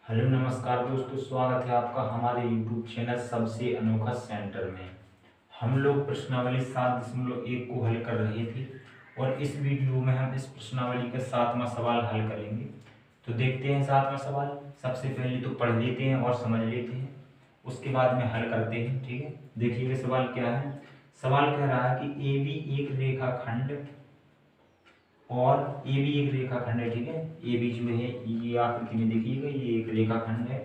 Hello नमस्कार दोस्तों, स्वागत है आपका हमारे YouTube चैनल सबसे अनोखा सेंटर में। हम लोग प्रश्नावली 7.1 को हल कर रहे थे और इस वीडियो में हम इस प्रश्नावली का 7वां सवाल हल करेंगे। तो देखते हैं 7वां सवाल। सबसे पहले तो पढ़ लेते हैं और समझ लेते हैं, उसके बाद में हल करते हैं। ठीक है, देखिएगा सवाल क्या है। सवाल कह रहा है कि ए बी एक रेखाखंड और ए भी एक रेखाखंड है। ठीक है, ए भी जो है ये आकृति में देखिएगा, ये एक रेखाखंड है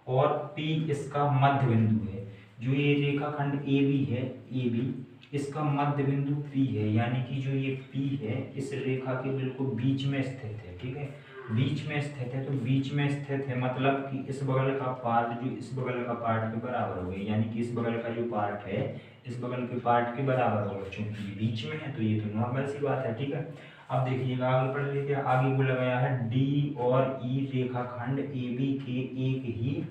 और पी इसका मध्य बिंदु है। जो ये रेखाखंड ए बी है, ए बी इसका मध्य बिंदु पी है, यानी कि जो ये पी है इस रेखा के बिल्कुल बीच में स्थित है। ठीक है, बीच में स्थित है, तो बीच में स्थित है मतलब कि इस बगल का पार्ट जो इस बगल का पार्ट के बराबर होगा, यानी कि इस बगल का जो पार्ट है इस बगल के पार्ट के बराबर होगा। चूंकि ये बीच में है तो ये तो नॉर्मल सी बात है। ठीक है, अब देखिएगा आगे पढ़ लेते हैं। आगे बोला गया है डी और ई रेखाखंड ए बी के एक ही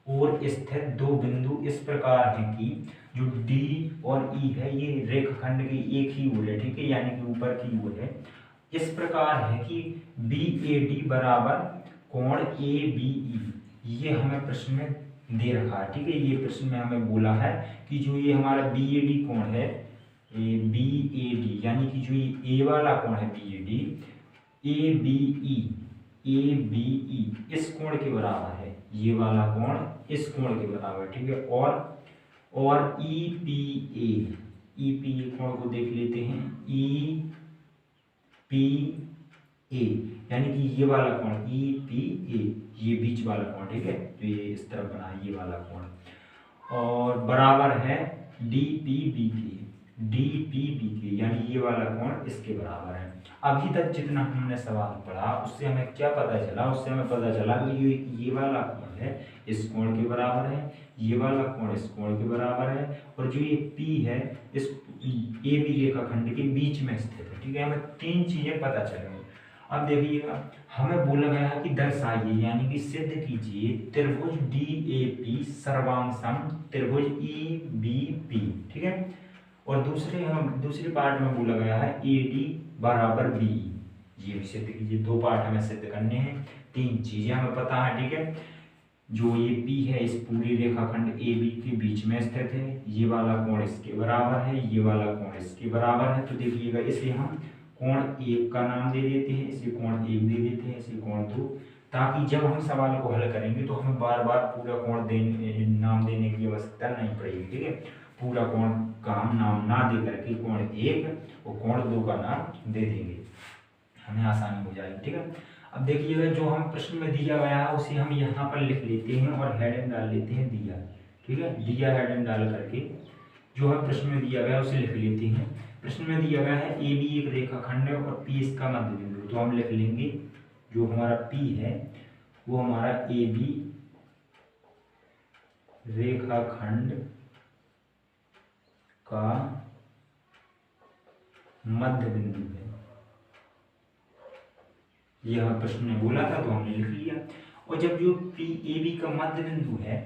ओर स्थित दो बिंदु इस प्रकार हैं कि जो डी और ई है ये रेखाखंड की एक ही ओर है। ठीक है, यानी कि ऊपर की ओर है। इस प्रकार है कि बी ए डी बराबर कोण ए बी ई, ये हमें प्रश्न में दे रखा है। ठीक है, ये प्रश्न में हमें बोला है कि जो ये हमारा बी ए डी कोण है, बी ए डी, यानी कि जो ये ए वाला कोण है B A D, A B E, A B E इस कोण के बराबर है। ये वाला कोण इस कोण के बराबर। ठीक है, और E P A, E P A कोण को देख लेते हैं। ई पी ए यानी कि ये वाला कोण ई पी ए, ये बीच वाला कोण। ठीक है, तो ये इस तरफ बना है ये वाला कोण, और बराबर है डी पी बी के, डी पी बी के, यानी ये वाला कोण इसके बराबर है। अभी तक जितना हमने सवाल पढ़ा उससे हमें क्या पता चला, उससे हमें पता चला कि ये वाला कोण है इस कोण के बराबर है, ये वाला कोण इस कोण के बराबर है, और जो ये पी है इस ए बी रेखाखंड के बीच में स्थित है। ठीक है, हमें तीन चीजें पता चल गई। अब देखिएगा हमें बोला गया है कि दर्शाइए, यानी कि सिद्ध कीजिए त्रिभुज डी ए पी सर्वांग त्रिभुज ई बी पी। ठीक है, और दूसरे पार्ट में बोला गया है ए डी बराबर बी, ये भी सिद्ध कीजिए। दो पार्ट हमें सिद्ध करने हैं, तीन चीजें हमें पता है। ठीक है, जो ये P है इस पूरी रेखाखंड AB के बीच में स्थित है, ये वाला कोण इसके बराबर है, ये वाला कोण इसके बराबर है। तो देखिएगा इसे हम कोण 1 का नाम दे देते हैं, इसे कोण 1 दे देते हैं, इसे कोण 2, ताकि जब हम सवाल को हल करेंगे तो हमें बार बार पूरा कोण नाम देने की आवश्यकता नहीं पड़ेगी। ठीक है, पूरा कोण का हम नाम ना दे करके कोण 1 और कोण 2 का नाम दे देंगे, हमें आसानी हो जाएगी। ठीक है, अब देखिएगा जो हम प्रश्न में दिया गया है उसे हम यहाँ पर लिख लेते हैं और हेडिंग डाल लेते हैं दिया। ठीक है, दिया हेडिंग डाल करके जो है प्रश्न में दिया गया उसे लिख लेते हैं। प्रश्न में दिया गया है ए बी एक रेखाखंड है और पी इसका मध्य बिंदु, तो हम लिख लेंगे जो हमारा पी है वो हमारा ए बी रेखाखंड का मध्य बिंदु है। यह प्रश्न ने बोला था तो हमने लिख लिया। और जब जो पी ए बी का मध्य बिंदु है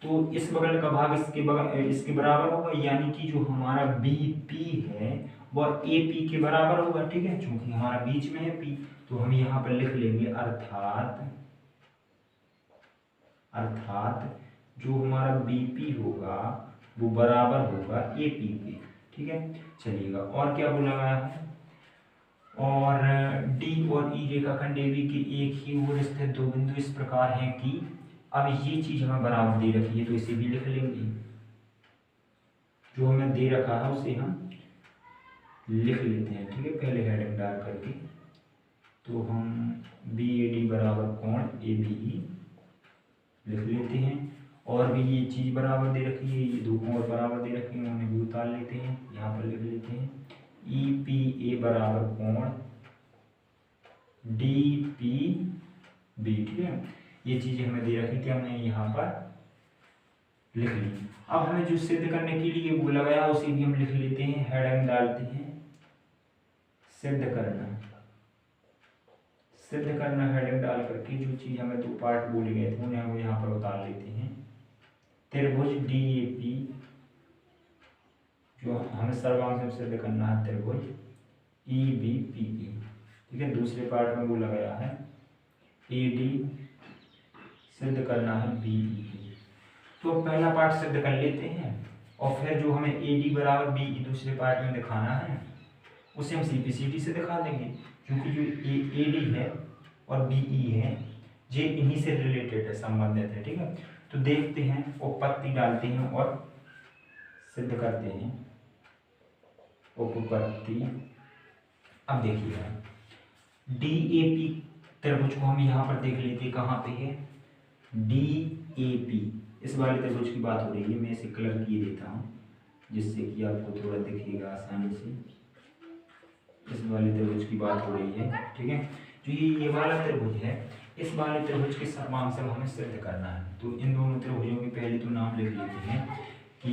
तो इस बगल का भाग इसके बराबर होगा, यानी कि जो हमारा बी पी है वह ए पी के बराबर होगा। ठीक है, क्योंकि हमारा बीच में है पी, तो हम यहाँ पर लिख लेंगे अर्थात जो हमारा बी पी होगा वो बराबर होगा ए पी के। ठीक है, चलिएगा और क्या बोला गया है, और डी और ई रेखाखंड ए बी के एक ही ओर स्थित दो बिंदु इस प्रकार हैं कि, अब ये चीज हमें बराबर दे रखी है तो इसे भी लिख लेंगे। जो हमें दे रखा है उसे हम लिख लेते हैं। ठीक है, पहले हेडिंग डाल करके तो हम बी ए डी बराबर कोण ए बी ई लिख लेते हैं, और भी ये चीज बराबर दे रखी है, ये दो कोण बराबर दे रखे हैं उन्हें भी उतार लेते हैं, यहाँ पर लिख लेते हैं ई पी ए बराबर कोण डी पी बी। ठीक है, ये चीजें हमें दे रखी थी, हमने यहाँ पर लिख ली। अब हमें जो सिद्ध करने के लिए बोला गया उसे भी हम लिख लेते हैं, हेडिंग डालते हैं सिद्ध करना हेडिंग डाल करके जो चीज हमें दो पार्ट बोले गए थे उन्हें हम यहाँ पर उतार लेते हैं। त्रिभुज डी ए पी, जो हमें सर्वांग से सिद्ध करना है त्रिभुज ई बी पी ई। ठीक है, दूसरे पार्ट में बोला गया है ए डी सिद्ध करना है BE। तो पहला पार्ट सिद्ध कर लेते हैं और फिर जो हमें AD बराबर BE दूसरे पार्ट में दिखाना है उसे हम CPCT से दिखा देंगे, क्योंकि जो AD है और BE है ये इन्हीं से रिलेटेड है, संबंधित है। ठीक है, तो देखते हैं, उपपत्ति डालते हैं और सिद्ध करते हैं। उपपत्ति, अब देखिएगा DAP त्रिभुज को हम यहाँ पर देख लेते हैं, कहाँ पे है DAP। इस वाले त्रिभुज की बात हो रही है, मैं इसे कलर किए देता हूँ जिससे कि आपको थोड़ा दिखेगा आसानी से। इस वाले त्रिभुज की बात हो रही है। ठीक है, जो ये वाला त्रिभुज है, इस वाले त्रिभुज के सर्वांश हमें सिद्ध करना है। तो इन दोनों त्रिभुजों के पहले तो नाम लिख लेते हैं कि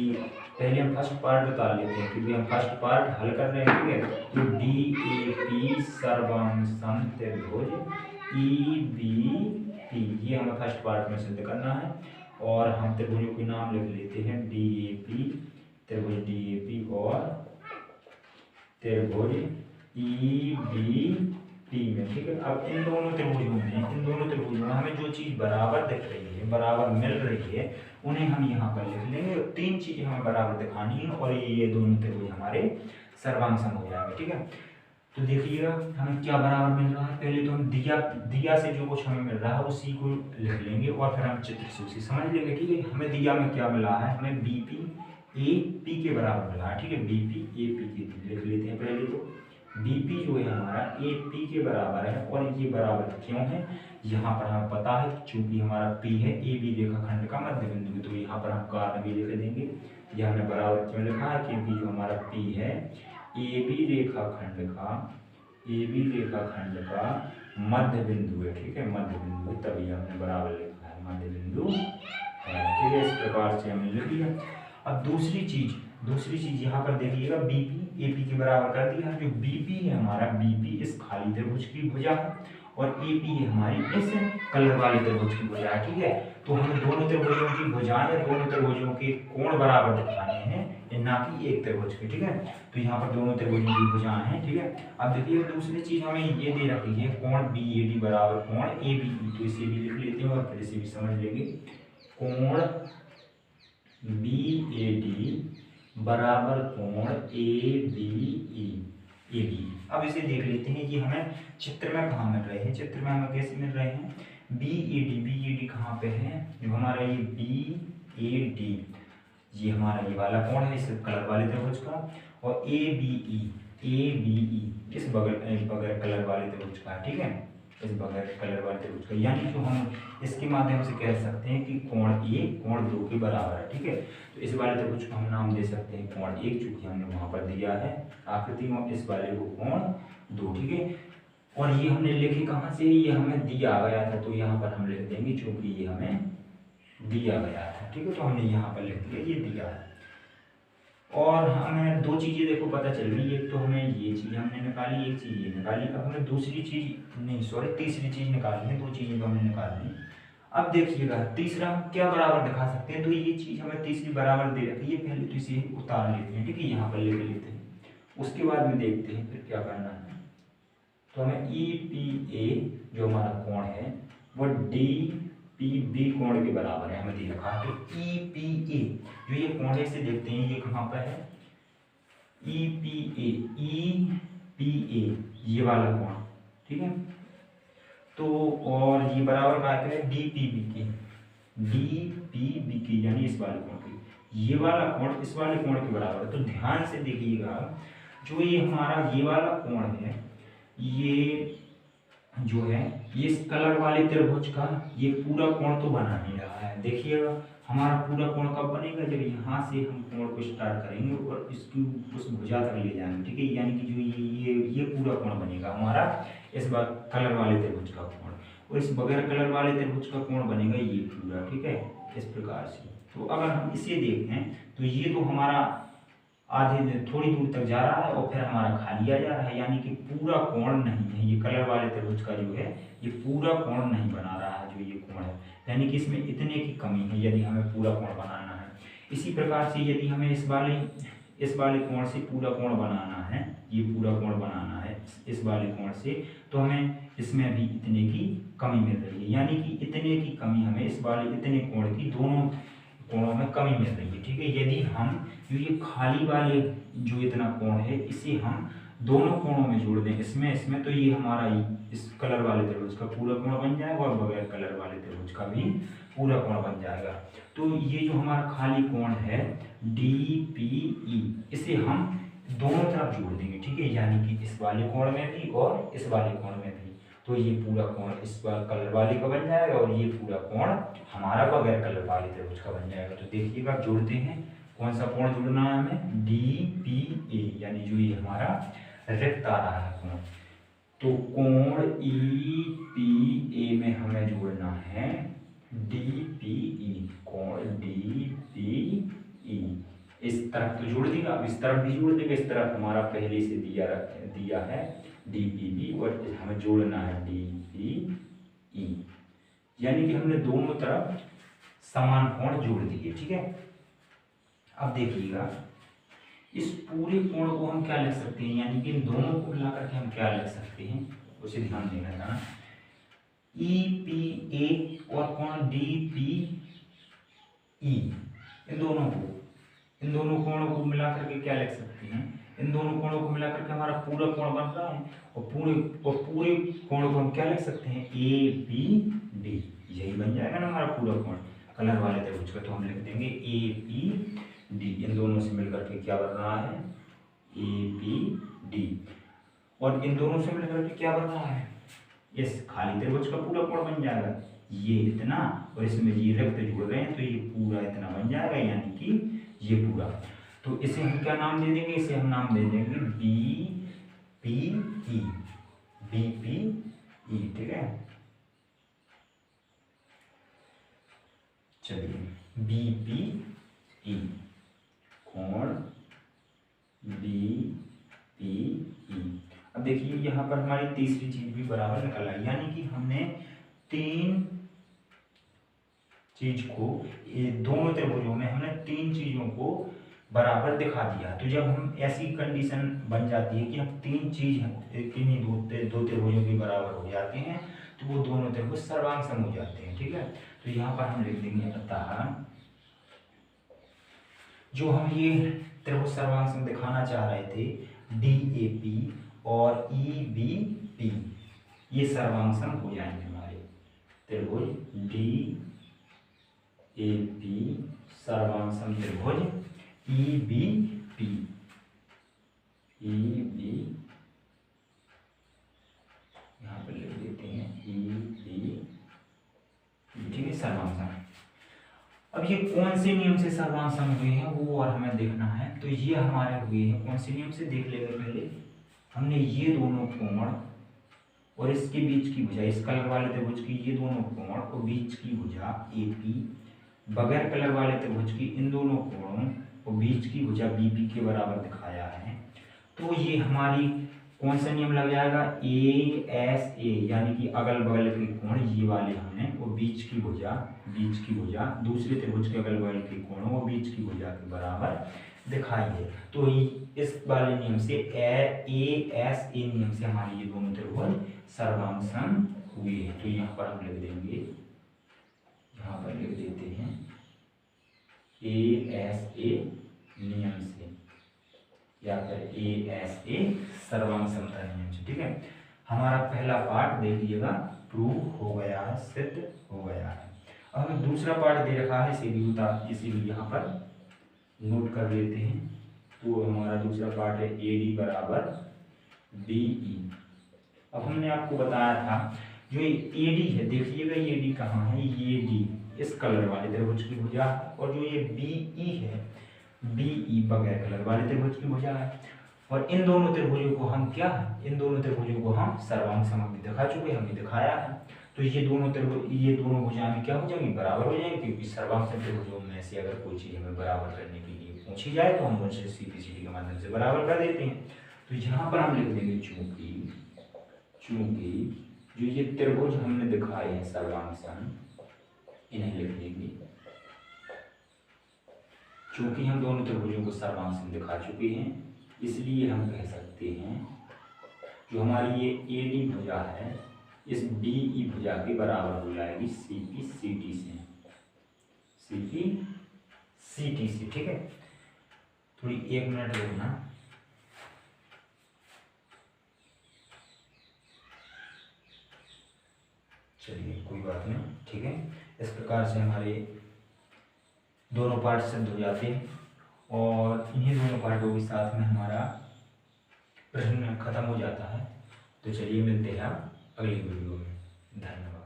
पहले हम फर्स्ट पार्ट बता लेते हैं, क्योंकि हम फर्स्ट पार्ट हल कर रहे हैं। ठीक है, तो DAP सर्वांशम त्रिभुज EBP, ये हमें फर्स्ट पार्ट में सिद्ध करना है। और हम त्रिभुजों के नाम लिख लेते हैं DAP, त्रिभुज DAP और त्रिभुज EBP में। ठीक है, अब इन दोनों त्रिभुजों में हमें जो चीज बराबर दिख रही है, बराबर मिल रही है, उन्हें हम यहाँ पर लिख लेंगे। तीन चीजें हमें बराबर दिखानी है और ये दोनों त्रिभुज हमारे सर्वांशम हो जाएंगे। ठीक है, तो देखिएगा हमें क्या बराबर मिल रहा है। पहले तो हम दिया से जो कुछ हमें मिल रहा है उसी को लिख लेंगे और फिर हम चित्र से उसी समझ लेंगे। ठीक है, हमें दिया में क्या मिला है, हमें BP AP के बराबर मिला है। ठीक है, BP AP के लिख लेते हैं। पहले तो BP जो है हमारा AP के बराबर है, और ये बराबर क्यों है, यहाँ पर हमें पता है चूंकि हमारा P है AB रेखाखंड का मध्य बिंदु, तो यहाँ पर हम कारण भी लिख देंगे। ये हमने बराबर क्यों लिखा है, क्योंकि जो हमारा P है AB रेखाखंड का मध्य बिंदु है। ठीक है, मध्य बिंदु है, तभी हमने बराबर लिखा है, मध्य बिंदु है। ठीक है, इस प्रकार से हमने लिख लिया। अब दूसरी चीज यहाँ पर देखिएगा, BP AP के बराबर कर दिया। जो BP है हमारा, BP इस खाली त्रिभुज की भुजा है और AP है हमारी इस कलर वाले त्रिभुज की भुजा है। ठीक है, तो हमें दोनों त्रिभुजों की भुजाएं या दोनों त्रिभुजों के कोण बराबर दिखाने हैं, ना कि एक त्रिभुज के। ठीक है, तो यहाँ पर दोनों त्रिभुजों की भुजाएं हैं। ठीक है, अब देखिए दूसरी चीज हमें ये दे रखी है, कोण BAD बराबर कोण ABE, तो इसे भी लिख लेते हैं और फिर इसे भी समझ लेंगे। कोण BAD बराबर कोण ABE। अब इसे देख लेते हैं कि हमें चित्र में कहाँ मिल रहे हैं। चित्र में हमें कैसे मिल रहे हैं, BAD कहाँ पे है, जो हमारा ये BAD, ये हमारा ये वाला कोण है इस कलर वाले त्रिभुज का, और ABE इस बगैर कलर वाले त्रिभुज का। ठीक है, इस बगैर कलर वाले त्रिभुज का, यानी कि हम इसके माध्यम से कह सकते हैं कि कोण A कोण 2 के बराबर है। ठीक है, तो इस वाले त्रिभुज को हम नाम दे सकते हैं कोण 1, चूंकि हमने वहां पर दिया है आकृति में, इस वाले को कोण 2। ठीक है, और ये हमने लिखे कहाँ से, ये हमें दिया गया था, तो यहाँ पर हम लिख देंगे चूंकि ये हमें दिया गया था। ठीक है, तो हमने यहाँ पर लिख दिया ये दिया है। और हमें दो चीजें देखो पता चल गई, एक तो हमें ये चीज हमने निकाली, एक चीज ये निकाली। अब हमें तीसरी चीज निकालनी है। दो चीजें तो हमने निकाल ली। अब देखिएगा तीसरा हम क्या बराबर दिखा सकते हैं, तो ये चीज हमें तीसरी बराबर दे रखी है, पहले तो इसे उतार लेते हैं। ठीक है, यहाँ पर लिख लेते हैं, उसके बाद में देखते हैं फिर क्या करना है। तो हमें EPA जो हमारा कोण है वो DPB कोण के बराबर है, हमें दे रखा है। तो EPA जो ये कोण है इसे देखते हैं, ये कहाँ पर है, EPA ये वाला कोण। ठीक है, तो और ये बराबर का है DPB के, यानी इस वाले कोण के। ये वाला कोण इस वाले कोण के बराबर है। तो ध्यान से देखिएगा, जो ये हमारा ये वाला कोण है, ये जो है ये इस कलर वाले त्रिभुज का ये पूरा कोण तो बना नहीं रहा है। देखिएगा हमारा पूरा कोण कब बनेगा, जब यहाँ से हम कोण को स्टार्ट करेंगे और इसकी उस भुजा तक ले जाएंगे। ठीक है, यानी कि जो ये पूरा कोण बनेगा हमारा इस बार कलर वाले त्रिभुज का कोण, और इस बगैर कलर वाले त्रिभुज का कोण बनेगा ये पूरा। ठीक है, इस प्रकार से। तो अगर हम इसे देखें तो ये तो हमारा आधे थोड़ी दूर तक जा रहा है और फिर हमारा खाली आ जा रहा है, यानी कि पूरा कोण नहीं है। ये कलर वाले त्रिभुज का जो है ये पूरा कोण नहीं बना रहा है, जो ये कोण है, यानी कि इसमें इतने की कमी है यदि हमें पूरा कोण बनाना है। इसी प्रकार से यदि हमें इस वाले कोण से पूरा कोण बनाना है, ये पूरा कोण बनाना है इस वाले कोण से, तो हमें इसमें भी इतने की कमी मिल रही है, यानी कि इतने की कमी हमें इस वाले इतने कोण की दोनों कोणों में कमी मिल रही है। ठीक है, यदि हम जो ये खाली वाले जो इतना कोण है इसे हम दोनों कोणों में जोड़ दें इसमें तो ये हमारा इस कलर वाले त्रिभुज का पूरा कोण बन जाएगा और बगैर कलर वाले त्रिभुज का भी पूरा कोण बन जाएगा। तो ये जो हमारा खाली कोण है DPE, इसे हम दोनों तरफ जोड़ देंगे। ठीक है, यानी कि इस वाले कोण में भी और इस वाले कोण में भी, तो ये पूरा कोण इस बार कलर वाले का बन जाएगा और ये पूरा कोण हमारा बगैर कलर वाले त्रिभुज का बन जाएगा। तो देखिएगा जोड़ते हैं, कौन सा कोण जोड़ना है हमें, DPA, यानी जो ये हमारा रिक्त आ रहा है कोण, तो कोण EPA में हमें जोड़ना है DPE, कोण DPE। इस तरफ तो जोड़ देगा, अब इस तरफ भी जोड़ देगा, इस तरफ हमारा पहले से दिया है DPB और हमें जोड़ना है DPE, यानी कि हमने दोनों तरफ समान कोण जोड़ दिए। ठीक है, अब देखिएगा इस पूरे कोण को हम क्या लिख सकते हैं, यानी कि इन दोनों को मिलाकर के हम क्या लिख सकते हैं उसे ध्यान देना था। EPA और कोण DPE, इन दोनों कोणों को मिलाकर के क्या लिख सकते हैं, इन दोनों कोणों को मिलाकर के हमारा पूरा कोण बन रहा है और पूरे कोण को हम क्या लिख सकते हैं, ABD, यही बन जाएगा ना हमारा पूरा कोण कलर वाले त्रिभुज का। तो हम लिख देंगे ABD, इन दोनों से मिलकर के क्या बन रहा है, ABD, और इन दोनों से मिलकर के क्या बन रहा है, इस खाली त्रिभुज का पूरा कोण बन जाएगा, ये इतना और इसमें ये रिक्त जोड़ रहे हैं तो ये पूरा इतना बन जाएगा, यानी कि ये पूरा। तो इसे हम क्या नाम दे देंगे, इसे हम नाम दे देंगे BPE। ठीक है, चलिए BPE, कोण BPE। अब देखिए यहाँ पर हमारी तीसरी चीज भी बराबर निकल आई, यानी कि हमने तीन चीज को, ये दोनों त्रिभुजों में हमने तीन चीजों को बराबर दिखा दिया। तो जब हम ऐसी कंडीशन बन जाती है कि हम तीन चीज किन्हीं दो त्रिभुजों के बराबर हो जाते हैं तो वो दोनों त्रिभुज सर्वांग हो जाते हैं। ठीक है, तो यहाँ पर हम लिख देंगे अतः जो हम ये त्रिभुज सर्वांग दिखाना चाह रहे थे DAP और EBP, ये सर्वांग हो जाएंगे हमारे त्रिभुज DAP सर्वांग त्रिभुज EBP यहाँ पर लिख देते हैं EBP। ठीक है, सर्वांग। अब ये कौन से नियम से सर्वांग हुए हैं वो और हमें देखना है। तो ये हमारे हुए हैं कौन से नियम से, देख लेंगे। पहले हमने ये दोनों कोण और इसके बीच की भुजा, इस कलर वाले त्रिभुज की ये दोनों कोण और बीच की भुजा AP, बगैर कलर वाले त्रिभुज की इन दोनों कोणों और बीच की भुजा BP के बराबर दिखाया है। तो ये हमारी कौन सा नियम लग जाएगा, ASA, यानी कि अगल बगल के कोण ये वाले हमने वो बीच की भुजा दूसरे त्रिभुज के अगल बगल के कोणों और बीच की भुजा के बराबर दिखाई है। तो इस वाले नियम से ASA नियम से हमारे ये दोनों त्रिभुज सर्वांग हुए हैं। तो यहाँ पर हम लिख देंगे, यहाँ पर लिख देते हैं ASA नियम से या फिर ASA सर्वांग समता नियम से। ठीक है, हमारा पहला पार्ट देखिएगा प्रूव हो गया है, सिद्ध हो गया है। अब हमें दूसरा पार्ट दे रखा है, इसे भी यहाँ पर नोट कर लेते हैं। तो हमारा दूसरा पार्ट है AD बराबर BE। अब हमने आपको बताया था जो AD है, देखिएगा ये D कहाँ है, ये D इस कलर वाले त्रिभुज की भुजा, और जो ये BE है, BE बगैर कलर वाले त्रिभुज की भुजा है। और इन दोनों त्रिभुजों को हम सर्वांग समग्र दिखा चुके हैं, हमने दिखाया है। तो ये दोनों भुजाएं क्या हो जाएंगी, बराबर हो जाएंगी, क्योंकि सर्वांग त्रिभुजों में से अगर कोई चीज हमें बराबर करने के लिए पूछी जाए तो हम उनसे CPCD के माध्यम से बराबर कर देते हैं। तो यहाँ पर हम लिख देंगे चूंकि जो ये त्रिभुज हमने दिखाए हैं सर्वांग, इन्हें लिख देंगे। चूंकि हम दोनों त्रिभुजों को सर्वांग दिखा चुके हैं, इसलिए हम कह सकते हैं जो हमारी ये AD भुजा है इस DE भुजा के बराबर हो जाएगी CP CT से, CP CT से। ठीक है, थोड़ी 1 मिनट रुकना। चलिए कोई बात नहीं, ठीक है। इस प्रकार से हमारे दोनों पार्ट सिद्ध हो जाते हैं और इन्हीं दोनों पार्टों के साथ में हमारा प्रश्न खत्म हो जाता है। तो चलिए मिलते हैं अगली वीडियो में। धन्यवाद।